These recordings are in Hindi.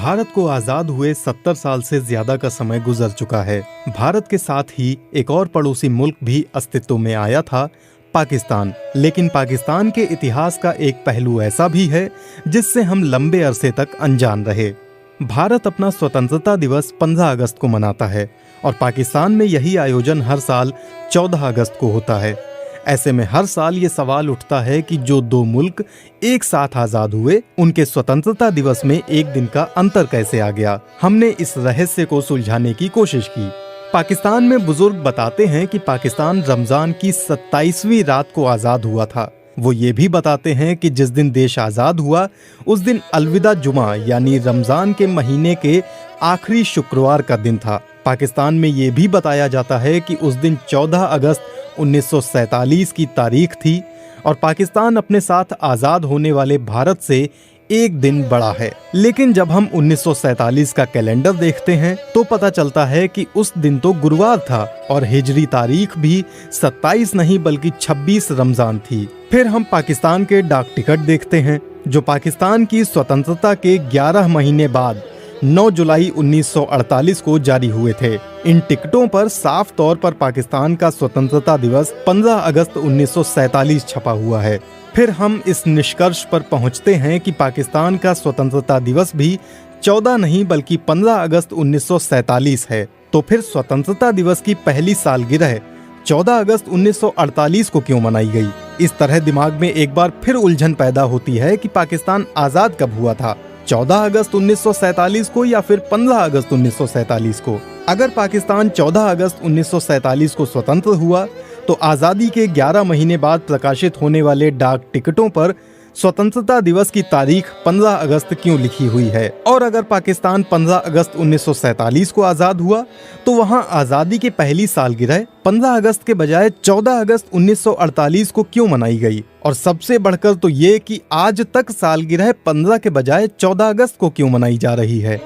भारत को आजाद हुए 70 साल से ज्यादा का समय गुजर चुका है। भारत के साथ ही एक और पड़ोसी मुल्क भी अस्तित्व में आया था, पाकिस्तान। लेकिन पाकिस्तान के इतिहास का एक पहलू ऐसा भी है जिससे हम लंबे अरसे तक अनजान रहे। भारत अपना स्वतंत्रता दिवस 15 अगस्त को मनाता है और पाकिस्तान में यही आयोजन हर साल 14 अगस्त को होता है। ऐसे में हर साल ये सवाल उठता है कि जो दो मुल्क एक साथ आजाद हुए, उनके स्वतंत्रता दिवस में एक दिन का अंतर कैसे आ गया। हमने इस रहस्य को सुलझाने की कोशिश की। पाकिस्तान में बुजुर्ग बताते हैं कि पाकिस्तान रमजान की 27वीं रात को आजाद हुआ था। वो ये भी बताते हैं कि जिस दिन देश आजाद हुआ उस दिन अलविदा जुमा यानी रमजान के महीने के आखिरी शुक्रवार का दिन था। पाकिस्तान में ये भी बताया जाता है कि उस दिन 14 अगस्त 1947 की तारीख थी और पाकिस्तान अपने साथ आजाद होने वाले भारत से एक दिन बड़ा है। लेकिन जब हम 1947 का कैलेंडर देखते हैं तो पता चलता है कि उस दिन तो गुरुवार था और हिजरी तारीख भी 27 नहीं बल्कि 26 रमजान थी। फिर हम पाकिस्तान के डाक टिकट देखते हैं जो पाकिस्तान की स्वतंत्रता के 11 महीने बाद 9 जुलाई 1948 को जारी हुए थे। इन टिकटों पर साफ तौर पर पाकिस्तान का स्वतंत्रता दिवस 15 अगस्त 1947 छपा हुआ है। फिर हम इस निष्कर्ष पर पहुंचते हैं कि पाकिस्तान का स्वतंत्रता दिवस भी 14 नहीं बल्कि 15 अगस्त 1947 है। तो फिर स्वतंत्रता दिवस की पहली सालगिरह 14 अगस्त 1948 को क्यों मनाई गई? इस तरह दिमाग में एक बार फिर उलझन पैदा होती है कि पाकिस्तान आजाद कब हुआ था, 14 अगस्त 1947 को या फिर 15 अगस्त 1947 को। अगर पाकिस्तान 14 अगस्त 1947 को स्वतंत्र हुआ तो आज़ादी के 11 महीने बाद प्रकाशित होने वाले डाक टिकटों पर स्वतंत्रता दिवस की तारीख 15 अगस्त क्यों लिखी हुई है? और अगर पाकिस्तान 15 अगस्त 1947 को आज़ाद हुआ तो वहां आज़ादी की पहली सालगिरह 15 अगस्त के बजाय 14 अगस्त 1948 को क्यों मनाई गई? और सबसे बढ़कर तो ये कि आज तक सालगिरह 15 के बजाय 14 अगस्त को क्यों मनाई जा रही है।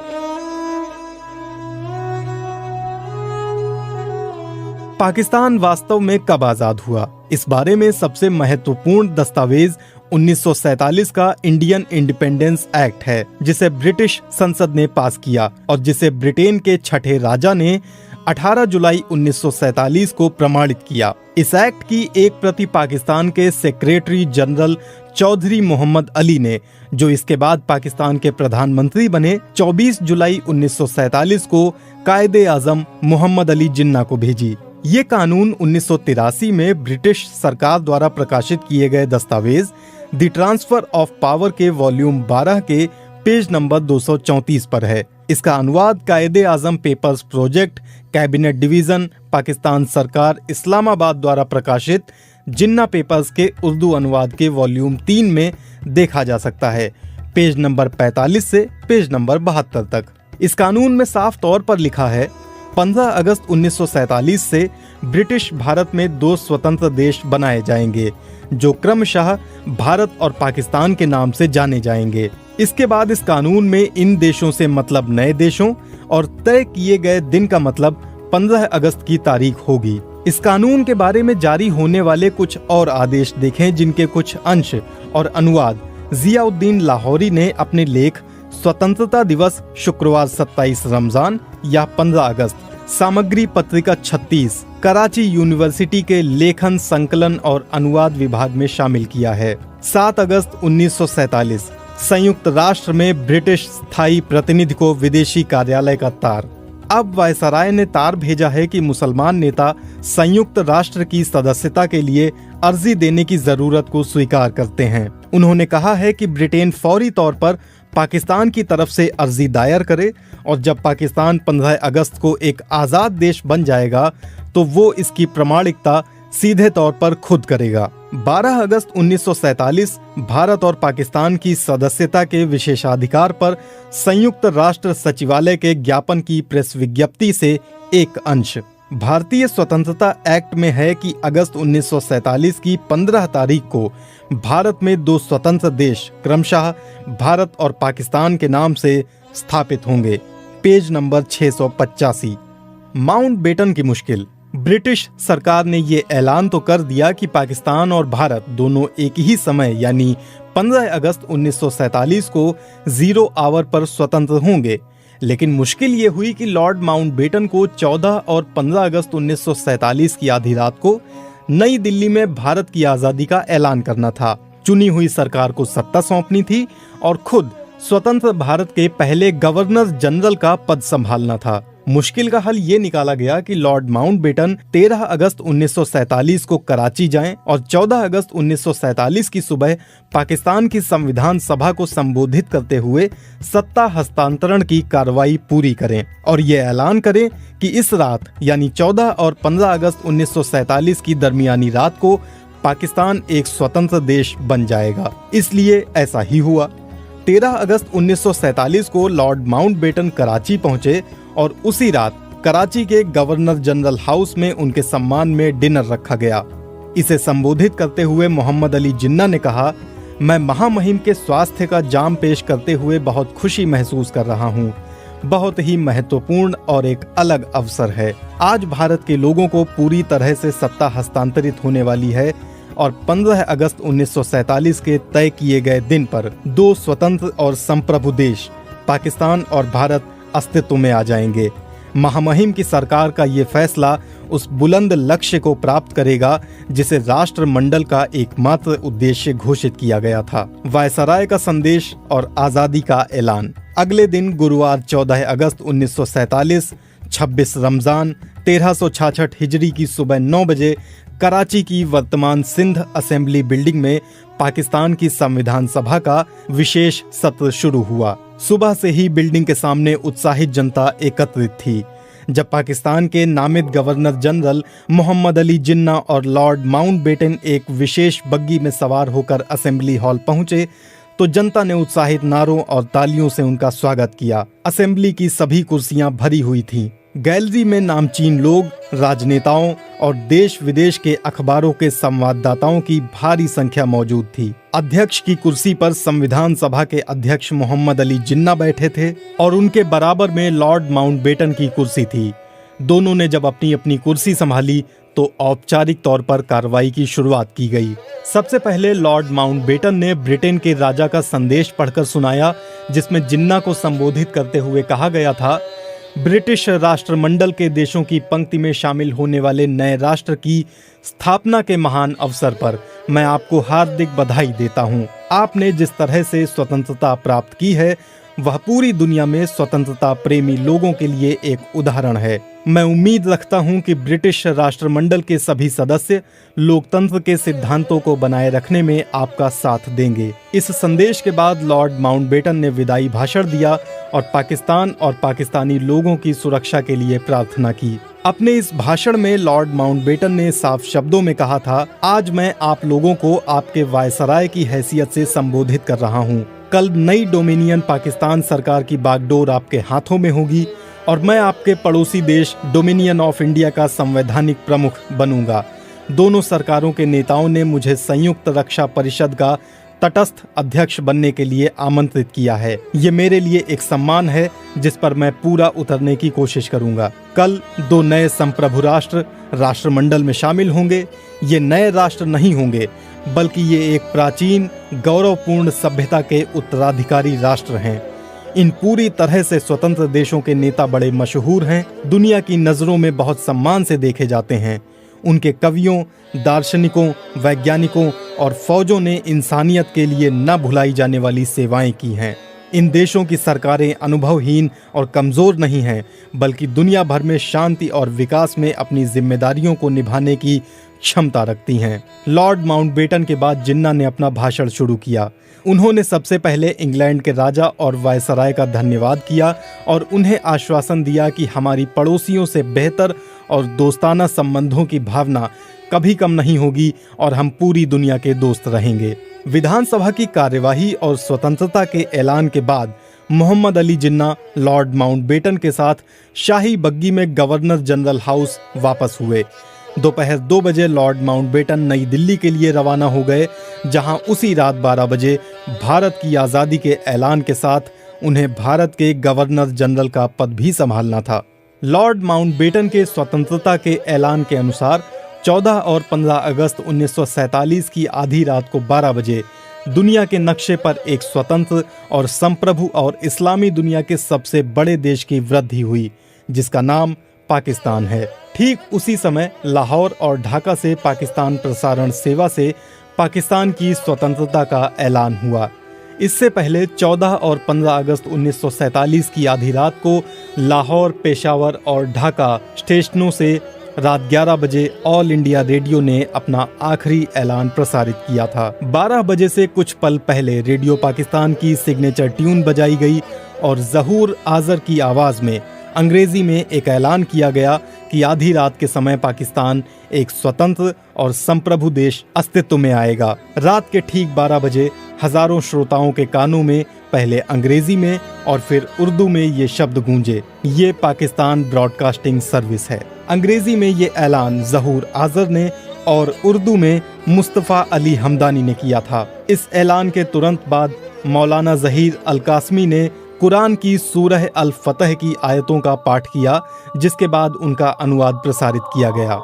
पाकिस्तान वास्तव में कब आजाद हुआ? इस बारे में सबसे महत्वपूर्ण दस्तावेज 1947 का इंडियन इंडिपेंडेंस एक्ट है, जिसे ब्रिटिश संसद ने पास किया और जिसे ब्रिटेन के छठे राजा ने 18 जुलाई 1947 को प्रमाणित किया। इस एक्ट की एक प्रति पाकिस्तान के सेक्रेटरी जनरल चौधरी मोहम्मद अली ने, जो इसके बाद पाकिस्तान के प्रधानमंत्री बने, 24 जुलाई 1947 को कायदे आजम मोहम्मद अली जिन्ना को भेजी। ये कानून 1983 में ब्रिटिश सरकार द्वारा प्रकाशित किए गए दस्तावेज द ट्रांसफर ऑफ पावर के वॉल्यूम 12 के पेज नंबर 234 पर है। इसका अनुवाद Quaid-e-Azam papers project, cabinet division, Pakistan सरकार, इस्लामाबाद द्वारा प्रकाशित जिन्ना पेपर्स के उर्दू अनुवाद के वॉल्यूम 3 में देखा जा सकता है, पेज नंबर 45 से पेज नंबर 72 तक। इस कानून में साफ तौर पर लिखा है 15 अगस्त 1947 से ब्रिटिश भारत में 2 स्वतंत्र देश बनाए जाएंगे जो क्रमशः भारत और पाकिस्तान के नाम से जाने जाएंगे। इसके बाद इस कानून में इन देशों से मतलब नए देशों और तय किए गए दिन का मतलब 15 अगस्त की तारीख होगी। इस कानून के बारे में जारी होने वाले कुछ और आदेश देखें, जिनके कुछ अंश और अनुवाद जियाउद्दीन लाहौरी ने अपने लेख स्वतंत्रता दिवस शुक्रवार 27 रमजान या 15 अगस्त, सामग्री पत्रिका 36, कराची यूनिवर्सिटी के लेखन संकलन और अनुवाद विभाग में शामिल किया है। 7 अगस्त 1947 संयुक्त राष्ट्र में ब्रिटिश स्थायी प्रतिनिधि को विदेशी कार्यालय का तार। अब वायसराय ने तार भेजा है कि मुसलमान नेता संयुक्त राष्ट्र की सदस्यता के लिए अर्जी देने की जरूरत को स्वीकार करते हैं। उन्होंने कहा है कि ब्रिटेन फौरी तौर पर पाकिस्तान की तरफ से अर्जी दायर करे और जब पाकिस्तान 15 अगस्त को एक आजाद देश बन जाएगा तो वो इसकी प्रामाणिकता सीधे तौर पर खुद करेगा। 12 अगस्त 1947 भारत और पाकिस्तान की सदस्यता के विशेषाधिकार पर संयुक्त राष्ट्र सचिवालय के ज्ञापन की प्रेस विज्ञप्ति से एक अंश भारतीय स्वतंत्रता एक्ट में है कि अगस्त 1947 की 15 तारीख को भारत में 2 स्वतंत्र देश क्रमशः भारत और पाकिस्तान के नाम से स्थापित होंगे, पेज नंबर 685। माउंटबेटन की मुश्किल। ब्रिटिश सरकार ने ये ऐलान तो कर दिया कि पाकिस्तान और भारत दोनों एक ही समय यानी 15 अगस्त 1947 को 0 आवर पर स्वतंत्र होंगे। लेकिन मुश्किल ये हुई कि लॉर्ड माउंटबेटन को 14 और 15 अगस्त 1947 की आधी रात को नई दिल्ली में भारत की आजादी का ऐलान करना था। चुनी हुई सरकार को सत्ता सौंपनी थी और खुद स्वतंत्र भारत के पहले गवर्नर जनरल का पद संभालना था। मुश्किल का हल ये निकाला गया कि लॉर्ड माउंटबेटन 13 अगस्त 1947 को कराची जाएं और 14 अगस्त 1947 की सुबह पाकिस्तान की संविधान सभा को संबोधित करते हुए सत्ता हस्तांतरण की कार्रवाई पूरी करें और ये ऐलान करें कि इस रात यानी 14 और 15 अगस्त 1947 की दरमियानी रात को पाकिस्तान एक स्वतंत्र देश बन जाएगा। इसलिए ऐसा ही हुआ। 13 अगस्त 1947 को लॉर्ड माउंटबेटन कराची पहुंचे और उसी रात कराची के गवर्नर जनरल हाउस में उनके सम्मान में डिनर रखा गया। इसे संबोधित करते हुए मोहम्मद अली जिन्ना ने कहा, मैं महामहिम के स्वास्थ्य का जाम पेश करते हुए बहुत खुशी महसूस कर रहा हूँ। बहुत ही महत्वपूर्ण और एक अलग अवसर है। आज भारत के लोगों को पूरी तरह से सत्ता हस्तांतरित होने वाली है और 15 अगस्त 1947 के तय किए गए दिन पर 2 स्वतंत्र और संप्रभु देश पाकिस्तान और भारत अस्तित्व में आ जाएंगे। महामहिम की सरकार का ये फैसला उस बुलंद लक्ष्य को प्राप्त करेगा जिसे राष्ट्रमंडल का एकमात्र उद्देश्य घोषित किया गया था। वायसराय का संदेश और आजादी का ऐलान। अगले दिन गुरुवार 14 अगस्त 1947 26 रमजान 1366 हिजरी की सुबह 9 बजे कराची की वर्तमान सिंध असेंबली बिल्डिंग में पाकिस्तान की संविधान सभा का विशेष सत्र शुरू हुआ। सुबह से ही बिल्डिंग के सामने उत्साहित जनता एकत्रित थी। जब पाकिस्तान के नामित गवर्नर जनरल मोहम्मद अली जिन्ना और लॉर्ड माउंटबेटन एक विशेष बग्गी में सवार होकर असेंबली हॉल पहुंचे तो जनता ने उत्साहित नारों और तालियों से उनका स्वागत किया। असेंबली की सभी कुर्सियां भरी हुई थीं। गैलरी में नामचीन लोग, राजनेताओं और देश विदेश के अखबारों के संवाददाताओं की भारी संख्या मौजूद थी। अध्यक्ष की कुर्सी पर संविधान सभा के अध्यक्ष मोहम्मद अली जिन्ना बैठे थे और उनके बराबर में लॉर्ड माउंटबेटन की कुर्सी थी। दोनों ने जब अपनी अपनी कुर्सी संभाली तो औपचारिक तौर पर कार्रवाई की शुरुआत की गई। सबसे पहले लॉर्ड माउंटबेटन ने ब्रिटेन के राजा का संदेश पढ़कर सुनाया, जिसमें जिन्ना को संबोधित करते हुए कहा गया था, ब्रिटिश राष्ट्रमंडल के देशों की पंक्ति में शामिल होने वाले नए राष्ट्र की स्थापना के महान अवसर पर मैं आपको हार्दिक बधाई देता हूं। आपने जिस तरह से स्वतंत्रता प्राप्त की है वह पूरी दुनिया में स्वतंत्रता प्रेमी लोगों के लिए एक उदाहरण है। मैं उम्मीद रखता हूं कि ब्रिटिश राष्ट्रमंडल के सभी सदस्य लोकतंत्र के सिद्धांतों को बनाए रखने में आपका साथ देंगे। इस संदेश के बाद लॉर्ड माउंटबेटन ने विदाई भाषण दिया और पाकिस्तान और पाकिस्तानी लोगों की सुरक्षा के लिए प्रार्थना की। अपने इस भाषण में लॉर्ड माउंटबेटन ने साफ शब्दों में कहा था, आज मैं आप लोगों को आपके वायसराय की हैसियत से संबोधित कर रहा हूँ। कल नई डोमिनियन पाकिस्तान सरकार की बागडोर आपके हाथों में होगी और मैं आपके पड़ोसी देश डोमिनियन ऑफ इंडिया का संवैधानिक प्रमुख बनूंगा। दोनों सरकारों के नेताओं ने मुझे संयुक्त रक्षा परिषद का तटस्थ अध्यक्ष बनने के लिए आमंत्रित किया है। ये मेरे लिए एक सम्मान है जिस पर मैं पूरा उतरने की कोशिश करूंगा। कल 2 नए संप्रभु राष्ट्र राष्ट्रमंडल में शामिल होंगे। ये नए राष्ट्र नहीं होंगे बल्कि ये एक प्राचीन गौरवपूर्ण सभ्यता के उत्तराधिकारी राष्ट्र हैं। इन पूरी तरह से स्वतंत्र देशों के नेता बड़े मशहूर हैं, दुनिया की नजरों में बहुत सम्मान से देखे जाते हैं। उनके कवियों, दार्शनिकों, वैज्ञानिकों और फौजों ने इंसानियत के लिए न भुलाई जाने वाली सेवाएं की हैं। इन देशों की सरकारें अनुभवहीन और कमजोर नहीं हैं, बल्कि दुनिया भर में शांति और विकास में अपनी जिम्मेदारियों को निभाने की क्षमता रखती हैं। लॉर्ड माउंटबेटन के बाद जिन्ना ने अपना भाषण शुरू किया। उन्होंने सबसे पहले इंग्लैंड के राजा और वायसराय का धन्यवाद किया और उन्हें आश्वासन दिया कि हमारी पड़ोसियों से बेहतर और दोस्ताना संबंधों की भावना कभी कम नहीं होगी और हम पूरी दुनिया के दोस्त रहेंगे। विधानसभा की कार्यवाही और स्वतंत्रता के ऐलान के बाद मोहम्मद अली जिन्ना लॉर्ड माउंटबेटन के साथ शाही बग्गी में गवर्नर जनरल हाउस वापस हुए। दोपहर 2 बजे लॉर्ड माउंटबेटन नई दिल्ली के लिए रवाना हो गए, जहां उसी रात 12 बजे भारत की आज़ादी के ऐलान के साथ उन्हें भारत के गवर्नर जनरल का पद भी संभालना था। लॉर्ड माउंटबेटन के स्वतंत्रता के ऐलान के अनुसार 14 और 15 अगस्त 1947 की आधी रात को 12 बजे दुनिया के नक्शे पर एक स्वतंत्र और संप्रभु और इस्लामी दुनिया के सबसे बड़े देश की वृद्धि हुई, जिसका नाम पाकिस्तान है। ठीक उसी समय लाहौर और ढाका से पाकिस्तान प्रसारण सेवा से पाकिस्तान की स्वतंत्रता का ऐलान हुआ। इससे पहले 14 और 15 अगस्त 1947 की आधी रात को लाहौर, पेशावर और ढाका स्टेशनों से रात 11 बजे ऑल इंडिया रेडियो ने अपना आखिरी ऐलान प्रसारित किया था। 12 बजे से कुछ पल पहले रेडियो पाकिस्तान की सिग्नेचर ट्यून बजाई गई और ज़हूर आज़र की आवाज़ में अंग्रेजी में एक ऐलान किया गया कि आधी रात के समय पाकिस्तान एक स्वतंत्र और संप्रभु देश अस्तित्व में आएगा। रात के ठीक 12 बजे हजारों श्रोताओं के कानों में पहले अंग्रेजी में और फिर उर्दू में ये शब्द गूंजे, ये पाकिस्तान ब्रॉडकास्टिंग सर्विस है। अंग्रेजी में ये ऐलान ज़हूर आज़र ने और उर्दू में मुस्तफ़ा अली हमदानी ने किया था। इस ऐलान के तुरंत बाद मौलाना ज़हीर अल कासमी ने कुरान की सूरह अल फतह की आयतों का पाठ किया, जिसके बाद उनका अनुवाद प्रसारित किया गया।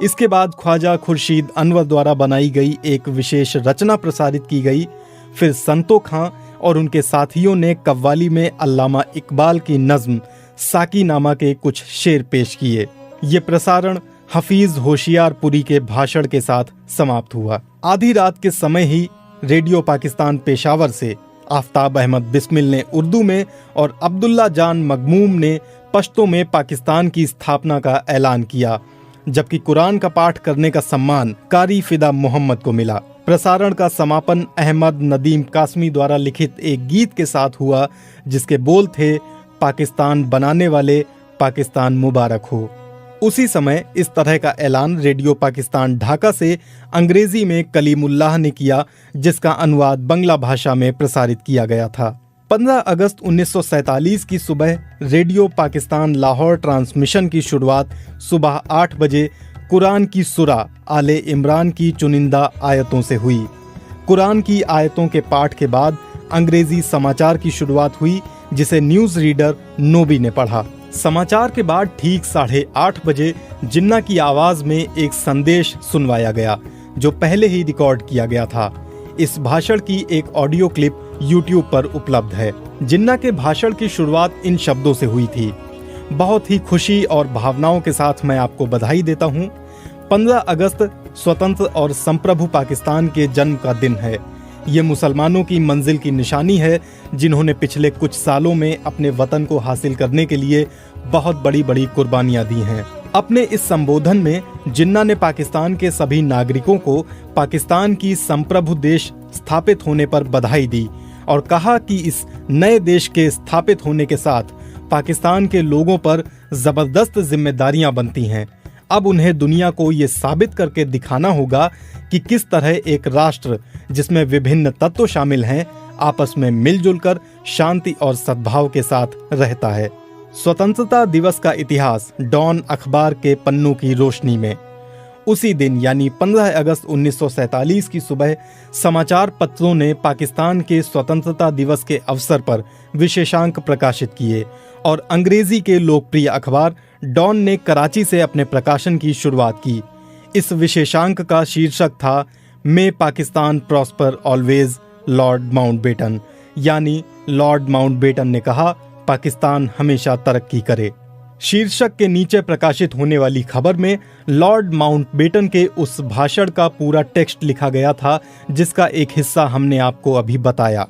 इसके बाद ख्वाजा खुर्शीद अनवर द्वारा बनाई गई एक विशेष रचना प्रसारित की गई। फिर संतो खां और उनके साथियों ने कव्वाली में अल्लामा इकबाल की नज्म साकी नामा के कुछ शेर पेश किए। ये प्रसारण हफीज होशियारपुरी के भाषण के साथ समाप्त हुआ। आधी रात के समय ही रेडियो पाकिस्तान पेशावर से आफ्ताब अहमद बिस्मिल ने उर्दू में और अब्दुल्ला जान मगमूम ने पश्तो में पाकिस्तान की स्थापना का ऐलान किया, जबकि कुरान का पाठ करने का सम्मान कारी फिदा मोहम्मद को मिला। प्रसारण का समापन अहमद नदीम कासमी द्वारा लिखित एक गीत के साथ हुआ, जिसके बोल थे, पाकिस्तान बनाने वाले पाकिस्तान मुबारक हो। उसी समय इस तरह का ऐलान रेडियो पाकिस्तान ढाका से अंग्रेजी में कलीमुल्लाह ने किया, जिसका अनुवाद बंगला भाषा में प्रसारित किया गया था। 15 अगस्त 1947 की सुबह रेडियो पाकिस्तान लाहौर ट्रांसमिशन की शुरुआत सुबह 8 बजे कुरान की सूरा आले इमरान की चुनिंदा आयतों से हुई। कुरान की आयतों के पाठ के बाद अंग्रेजी समाचार की शुरुआत हुई, जिसे न्यूज़ रीडर नोबी ने पढ़ा। समाचार के बाद ठीक 8:30 बजे जिन्ना की आवाज में एक संदेश सुनवाया गया, जो पहले ही रिकॉर्ड किया गया था। इस भाषण की एक ऑडियो क्लिप YouTube पर उपलब्ध है। जिन्ना के भाषण की शुरुआत इन शब्दों से हुई थी, बहुत ही खुशी और भावनाओं के साथ मैं आपको बधाई देता हूँ। 15 अगस्त स्वतंत्र और संप्रभु पाकिस्तान के जन्म का दिन है। ये मुसलमानों की मंजिल की निशानी है, जिन्होंने पिछले कुछ सालों में अपने वतन को हासिल करने के लिए बहुत बड़ी बड़ी कुर्बानियां दी हैं। अपने इस संबोधन में जिन्ना ने पाकिस्तान के सभी नागरिकों को पाकिस्तान की संप्रभु देश स्थापित होने पर बधाई दी और कहा कि इस नए देश के स्थापित होने के साथ पाकिस्तान के लोगों पर जबरदस्त जिम्मेदारियां बनती हैं। अब उन्हें दुनिया को ये साबित करके दिखाना होगा कि किस तरह एक राष्ट्र जिसमें विभिन्न तत्व शामिल हैं, आपस में मिलजुल कर शांति और सद्भाव के साथ रहता है। स्वतंत्रता दिवस का इतिहास डॉन अखबार के पन्नों की रोशनी में। उसी दिन यानी 15 अगस्त 1947 की सुबह समाचार पत्रों ने पाकिस्तान के स्वतंत्रता दिवस के अवसर पर विशेषांक प्रकाशित किए और अंग्रेजी के लोकप्रिय अखबार डॉन ने कराची से अपने प्रकाशन की शुरुआत की। इस विशेषांक का शीर्षक था, may Pakistan prosper always, Lord Mountbatten. यानी लॉर्ड माउंटबेटन ने कहा, पाकिस्तान हमेशा तरक्की करे। शीर्षक के नीचे प्रकाशित होने वाली खबर में लॉर्ड माउंटबेटन के उस भाषण का पूरा टेक्स्ट लिखा गया था, जिसका एक हिस्सा हमने आपको अभी बताया।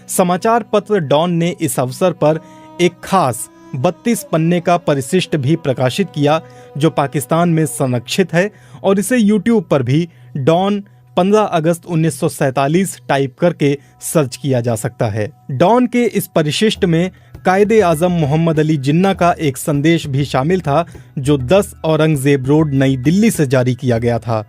समाचार पत्र डॉन ने इस अवसर पर एक खास 32 पन्ने का परिशिष्ट भी प्रकाशित किया, जो पाकिस्तान में संरक्षित है और इसे YouTube पर भी डॉन 15 अगस्त 1947 टाइप करके सर्च किया जा सकता है। डॉन के इस परिशिष्ट में कायदे आजम मोहम्मद अली जिन्ना का एक संदेश भी शामिल था, जो 10 औरंगजेब रोड नई दिल्ली से जारी किया गया था।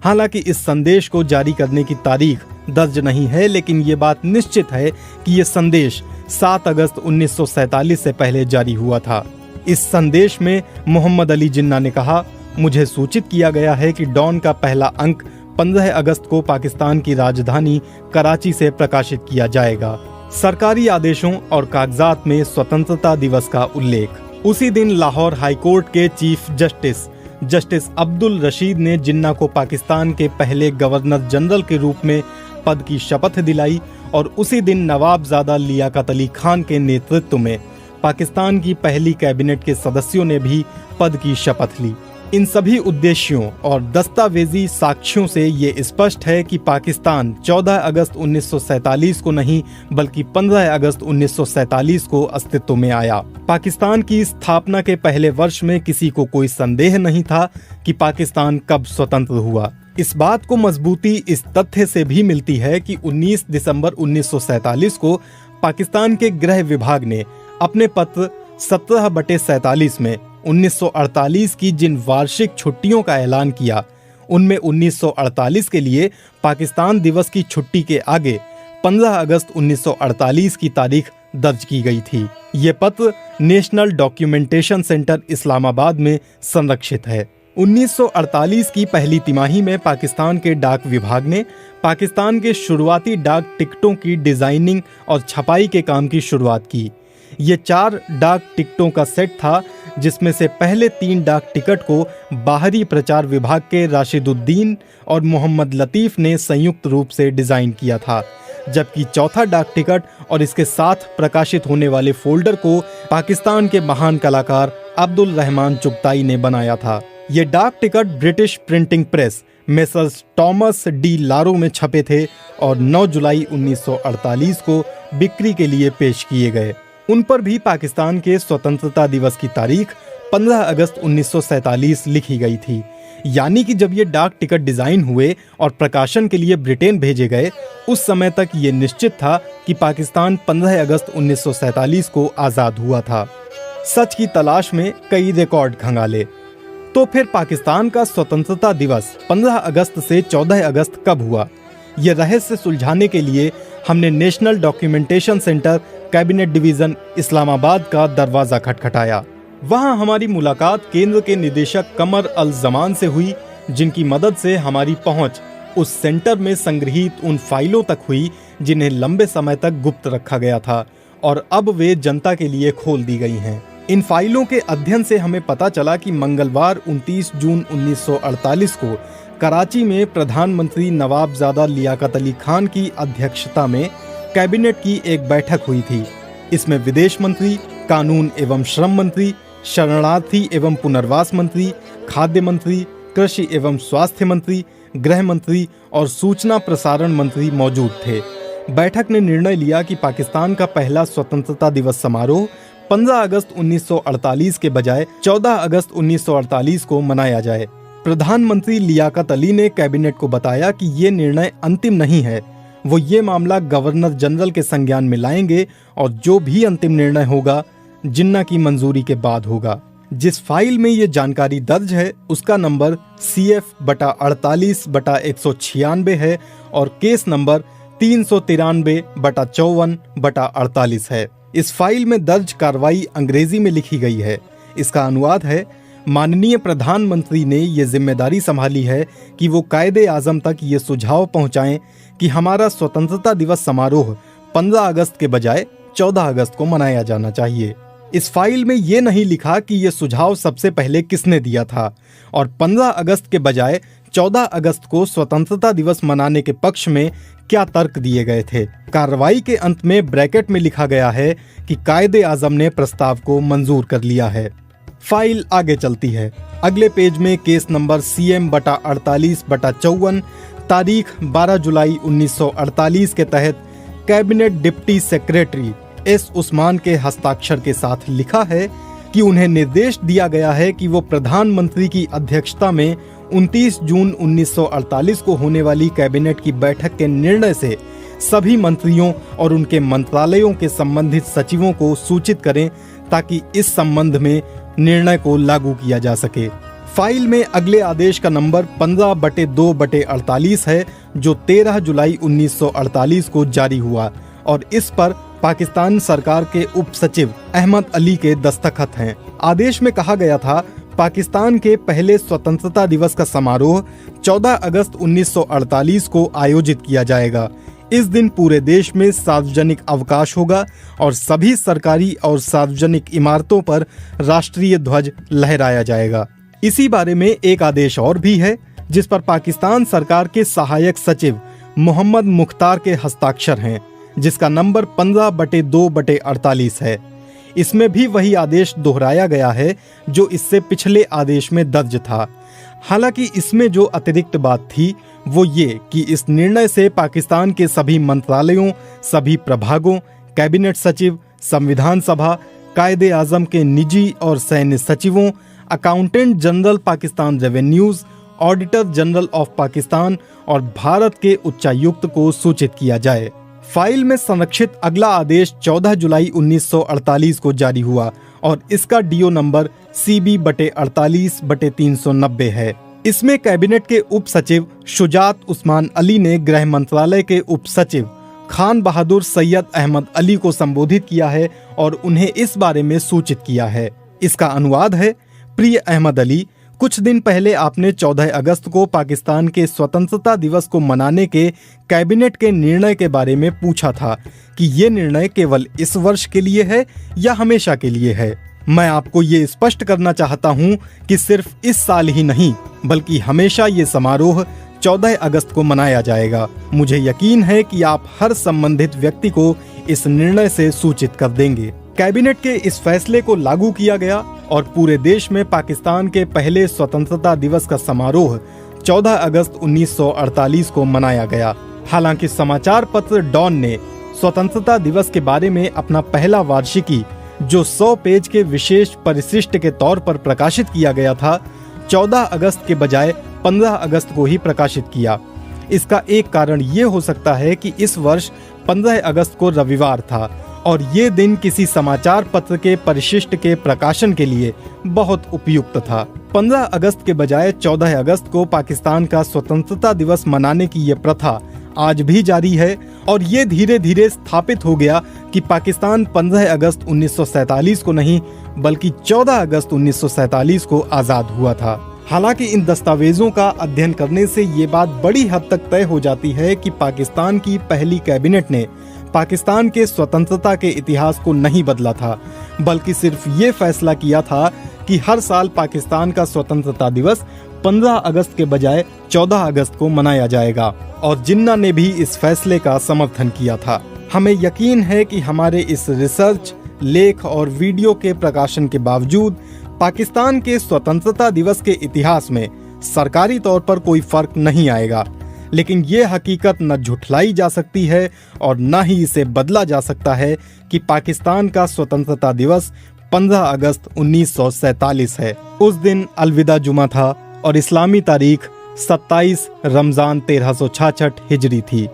हालांकि इस संदेश को जारी करने की तारीख दर्ज नहीं है, लेकिन ये बात निश्चित है कि ये संदेश 7 अगस्त 1947 से पहले जारी हुआ था। इस संदेश में मोहम्मद अली जिन्ना ने कहा, मुझे सूचित किया गया है कि डॉन का पहला अंक 15 अगस्त को पाकिस्तान की राजधानी कराची से प्रकाशित किया जाएगा। सरकारी आदेशों और कागजात में स्वतंत्रता दिवस का उल्लेख। उसी दिन लाहौर हाईकोर्ट के चीफ जस्टिस अब्दुल रशीद ने जिन्ना को पाकिस्तान के पहले गवर्नर जनरल के रूप में पद की शपथ दिलाई और उसी दिन नवाबजादा लियाकत अली खान के नेतृत्व में पाकिस्तान की पहली कैबिनेट के सदस्यों ने भी पद की शपथ ली। इन सभी उद्देश्यों और दस्तावेजी साक्ष्यों से ये स्पष्ट है कि पाकिस्तान 14 अगस्त 1947 को नहीं बल्कि 15 अगस्त 1947 को अस्तित्व में आया। पाकिस्तान की स्थापना के पहले वर्ष में किसी को कोई संदेह नहीं था कि पाकिस्तान कब स्वतंत्र हुआ। इस बात को मजबूती इस तथ्य से भी मिलती है कि 19 दिसंबर 1947 को पाकिस्तान के गृह विभाग ने अपने पत्र 17/47 में 1948 की जिन वार्षिक छुट्टियों का ऐलान किया, उनमें 1948 के लिए पाकिस्तान दिवस की छुट्टी के आगे 15 अगस्त 1948 की तारीख दर्ज की गई थी। ये पत्र नेशनल डॉक्यूमेंटेशन सेंटर इस्लामाबाद में संरक्षित है। 1948 की पहली तिमाही में पाकिस्तान के डाक विभाग ने पाकिस्तान के शुरुआती डाक टिकटों की डिजाइनिंग और छपाई के काम की शुरुआत की। ये 4 डाक टिकटों का सेट था, जिसमें से पहले 3 डाक टिकट को बाहरी प्रचार विभाग के राशिदुद्दीन और मोहम्मद लतीफ ने संयुक्त रूप से डिजाइन किया था, जबकि चौथा डाक टिकट और इसके साथ प्रकाशित होने वाले फोल्डर को पाकिस्तान के महान कलाकार अब्दुल रहमान चुगताई ने बनाया था। ये डाक टिकट British printing press Messrs Thomas De La Rue में छपे थे और 9 जुलाई 1948 को बिक्री के लिए पेश किए गए। उन पर भी पाकिस्तान के स्वतंत्रता दिवस की तारीख 15 अगस्त 1947 लिखी गई थी। यानी कि जब ये डाक टिकट डिजाइन हुए और प्रकाशन के लिए ब्रिटेन भेजे गए, उस समय तक ये निश्चित था कि पाकिस्तान 15 अगस्त 1947 को आजाद हुआ था। सच की तलाश में कई रिकॉर्ड खंगाले। तो फिर पाकिस्तान का स्वतंत्रता दिवस 15 अगस्त से 14 अगस्त कब हुआ? ये रहस्य सुलझाने के लिए हमने national documentation centre cabinet division Islamabad का दरवाजा खटखटाया। वहां हमारी मुलाकात केंद्र के निदेशक कमर अल जमान से हुई, जिनकी मदद से हमारी पहुंच उस सेंटर में संग्रहित उन फाइलों तक हुई जिन्हें लंबे समय तक गुप्त रखा गया था और अब वे जनता के लिए खोल दी गई हैं। इन फाइलों के अध्ययन से हमें पता चला कि मंगलवार 29 जून 1948 को कराची में प्रधानमंत्री नवाबजादा लियाकत अली खान की अध्यक्षता में कैबिनेट की एक बैठक हुई थी। इसमें विदेश मंत्री, कानून एवं श्रम मंत्री, शरणार्थी एवं पुनर्वास मंत्री, खाद्य मंत्री, कृषि एवं स्वास्थ्य मंत्री, गृह मंत्री और सूचना प्रसारण मंत्री मौजूद थे। बैठक ने निर्णय लिया कि पाकिस्तान का पहला स्वतंत्रता दिवस समारोह 15 अगस्त 1948 के बजाय 14 अगस्त 1948 को मनाया जाए। प्रधानमंत्री लियाकत अली ने कैबिनेट को बताया कि ये निर्णय अंतिम नहीं है, वो ये मामला गवर्नर जनरल के संज्ञान में लाएंगे और जो भी अंतिम निर्णय होगा जिन्ना की मंजूरी के बाद होगा। जिस फाइल में ये जानकारी दर्ज है उसका नंबर CF/48/196 है और केस नंबर 393/54/48 है। इस फाइल में दर्ज कार्रवाई अंग्रेजी में लिखी गई है। इसका अनुवाद है, माननीय प्रधानमंत्री ने ये जिम्मेदारी संभाली है कि वो कायदे आजम तक ये सुझाव पहुंचाएं कि हमारा स्वतंत्रता दिवस समारोह 15 अगस्त के बजाय 14 अगस्त को मनाया जाना चाहिए। इस फाइल में ये नहीं लिखा कि ये सुझाव सबसे पहले किसने दिया था और 15 अगस्त के बजाय 14 अगस्त को स्वतंत्रता दिवस मनाने के पक्ष में क्या तर्क दिए गए थे। कार्रवाई के अंत में ब्रैकेट में लिखा गया है कि कायदे आजम ने प्रस्ताव को मंजूर कर लिया है। फाइल आगे चलती है। अगले पेज में केस नंबर CM/48/54 तारीख 12 जुलाई 1948 के तहत cabinet deputy secretary S Usman के हस्ताक्षर के साथ लिखा है कि उन्हें निर्देश दिया गया है कि वो प्रधानमंत्री की अध्यक्षता में 29 जून 1948 को होने वाली कैबिनेट की बैठक के निर्णय से सभी मंत्रियों और उनके मंत्रालयों के संबंधित सचिवों को सूचित करें ताकि इस संबंध में निर्णय को लागू किया जा सके। फाइल में अगले आदेश का नंबर 15/2/48 है जो 13 जुलाई 1948 को जारी हुआ और इस पर पाकिस्तान सरकार के उप सचिव अहमद अली के दस्तखत हैं। आदेश में कहा गया था, पाकिस्तान के पहले स्वतंत्रता दिवस का समारोह 14 अगस्त 1948 को आयोजित किया जाएगा। इस दिन पूरे देश में सार्वजनिक अवकाश होगा और सभी सरकारी और सार्वजनिक इमारतों पर राष्ट्रीय ध्वज लहराया जाएगा। इसी बारे में एक आदेश और भी है जिस पर पाकिस्तान सरकार के सहायक सचिव मोहम्मद मुख्तार के हस्ताक्षर हैं, जिसका नंबर 15/2/48 है। इसमें भी वही आदेश दोहराया गया है जो इससे पिछले आदेश में दर्ज था। हालांकि इसमें जो अतिरिक्त बात थी वो ये कि इस निर्णय से पाकिस्तान के सभी मंत्रालयों, सभी प्रभागों, कैबिनेट सचिव, संविधान सभा, कायदे आजम के निजी और सैन्य सचिवों, accountant general Pakistan revenues, auditor general of Pakistan और भारत के उच्चायुक्त को सूचित किया जाए। फाइल में संरक्षित अगला आदेश 14 जुलाई 1948 को जारी हुआ और इसका डीओ नंबर CB/48/390 है। इसमें कैबिनेट के उप सचिव शुजात उस्मान अली ने गृह मंत्रालय के उप सचिव खान बहादुर सैयद अहमद अली को संबोधित किया है और उन्हें इस बारे में सूचित किया है। इसका अनुवाद है, प्रिय अहमद अली, कुछ दिन पहले आपने 14 अगस्त को पाकिस्तान के स्वतंत्रता दिवस को मनाने के कैबिनेट के निर्णय के बारे में पूछा था कि ये निर्णय केवल इस वर्ष के लिए है या हमेशा के लिए है। मैं आपको ये स्पष्ट करना चाहता हूँ कि सिर्फ इस साल ही नहीं बल्कि हमेशा ये समारोह 14 अगस्त को मनाया जाएगा। मुझे यकीन है कि आप हर संबंधित व्यक्ति को इस निर्णय से सूचित कर देंगे। कैबिनेट के इस फैसले को लागू किया गया और पूरे देश में पाकिस्तान के पहले स्वतंत्रता दिवस का समारोह 14 अगस्त 1948 को मनाया गया। हालांकि समाचार पत्र डॉन ने स्वतंत्रता दिवस के बारे में अपना पहला वार्षिकी, जो 100 पेज के विशेष परिशिष्ट के तौर पर प्रकाशित किया गया था, 14 अगस्त के बजाय 15 अगस्त को ही प्रकाशित किया। इसका एक कारण ये हो सकता है कि इस वर्ष 15 अगस्त को रविवार था और ये दिन किसी समाचार पत्र के परिशिष्ट के प्रकाशन के लिए बहुत उपयुक्त था। 15 अगस्त के बजाय 14 अगस्त को पाकिस्तान का स्वतंत्रता दिवस मनाने की ये प्रथा आज भी जारी है और ये धीरे धीरे स्थापित हो गया कि पाकिस्तान 15 अगस्त 1947 को नहीं बल्कि 14 अगस्त 1947 को आजाद हुआ था। हालांकि इन दस्तावेजों का अध्ययन करने से ये बात बड़ी हद तक तय हो जाती है कि पाकिस्तान की पहली कैबिनेट ने पाकिस्तान के स्वतंत्रता के इतिहास को नहीं बदला था, बल्कि सिर्फ ये फैसला किया था कि हर साल पाकिस्तान का स्वतंत्रता दिवस 15 अगस्त के बजाय 14 अगस्त को मनाया जाएगा और जिन्ना ने भी इस फैसले का समर्थन किया था। हमें यकीन है कि हमारे इस रिसर्च, लेख और वीडियो के प्रकाशन के बावजूद पाकिस्तान के स्वतंत्रता दिवस के इतिहास में सरकारी तौर पर कोई फर्क नहीं आएगा, लेकिन ये हकीकत न झुठलाई जा सकती है और न ही इसे बदला जा सकता है कि पाकिस्तान का स्वतंत्रता दिवस 15 अगस्त 1947 है। उस दिन अलविदा जुमा था और इस्लामी तारीख 27 रमजान 1366 हिजरी थी।